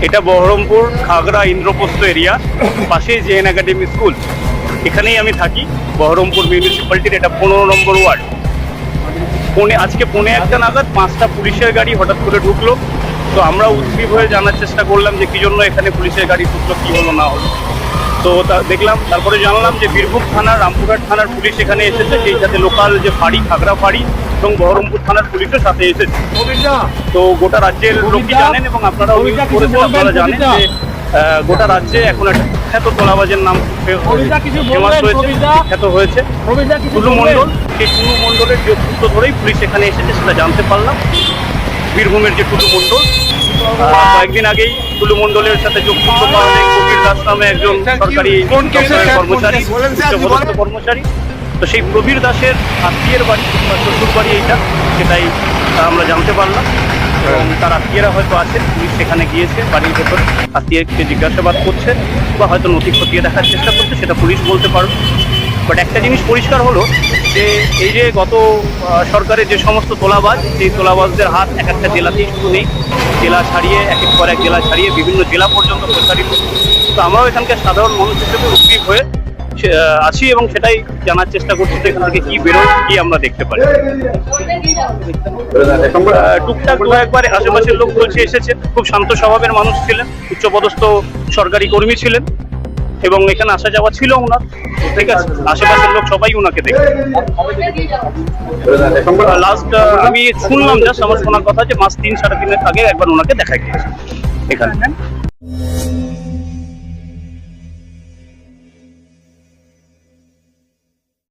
এটা বহরমপুর খাগড়া ইন্দ্রপ্রস্থ এরিয়া, পাশে JN academy school. এখানেই আমি থাকি, বহরমপুর মিউনিসিপ্যালিটির। এটা 15 নম্বর ওয়ার্ড। আজকে 1:45 নাগাদ 5টা পুলিশের গাড়ি হঠাৎ করে ঢুকলো। তো আমরা উদ্গ্রীব হয়ে জানার চেষ্টা করলাম যে কি জন্য এখানে পুলিশের গাড়ি ঢুকলো, কি হলো না হলো। তো দেখলাম, তারপরে জানলাম যে বীরভূম থানার, রামপুরহাট থানার পুলিশ এখানে এসেছে, সেই সাথে লোকাল যে ফাঁড়ি, খাগড়া ফাঁড়ি এবং বহরমপুর থানার পুলিশও সাথে এসেছে। তো গোটা রাজ্যের লোকই জানেন এবং আপনারাও করেছেন, আপনারা জানেন যে গোটা রাজ্যে এখন একটা বিখ্যাত তোলাবাজের নাম ফেমাস হয়েছে, বিখ্যাত হয়েছে টুলু মণ্ডল। সেই টুলু মণ্ডলের যোগসূত্র ধরেই পুলিশ এখানে এসেছে, সেটা জানতে পারলাম। বীরভূমের যে টুলু মণ্ডল, কয়েকদিন আগেই টুলু মণ্ডলের সাথে যোগসূত্র পাওয়া যায় প্রবীর দাস নামে একজন সরকারি কর্মচারী, উচ্চপদস্থ কর্মচারী। তো সেই প্রবীর দাসের আত্মীয়ের বাড়ি বা শ্বশুর বাড়ি এইটা, সেটাই আমরা জানতে পারলাম। এবং তার আত্মীয়রা হয়তো আছে, পুলিশ সেখানে গিয়েছে, বাড়ির ভেতরে আত্মীয়কে জিজ্ঞাসাবাদ করছে বা হয়তো নথি খতিয়ে দেখার চেষ্টা করছে, সেটা পুলিশ বলতে পারবে। বাট একটা জিনিস পরিষ্কার হলো যে এই যে গত সরকারের যে সমস্ত তোলাবাজ, সেই তোলাবাজদের হাত এক একটা জেলাতেই শুধু নেই, জেলা ছাড়িয়ে একের পর এক জেলা ছাড়িয়ে বিভিন্ন জেলা পর্যন্ত প্রসারিত। তো আমরাও এখানকার সাধারণ মানুষ হিসেবে উদ্গ্রীব হয়ে আছি এবং সেটাই জানার চেষ্টা করছি যে এখান থেকে কি বেরোয়, কি আমরা দেখতে পারি। টুকটাক দু একবার আশেপাশের লোক বলছে এসেছে, খুব শান্ত স্বভাবের মানুষ ছিলেন, উচ্চপদস্থ সরকারি কর্মী ছিলেন এবং এখানে আসা যাওয়া ছিল ওনার, ঠিক আছে। আশেপাশের লোক সবাই ওনাকে দেখে। লাস্ট আমি শুনলাম, জাস্ট আমার শোনার কথা যে মাস 3-3.5 আগে একবার ওনাকে দেখা গিয়েছে এখানে।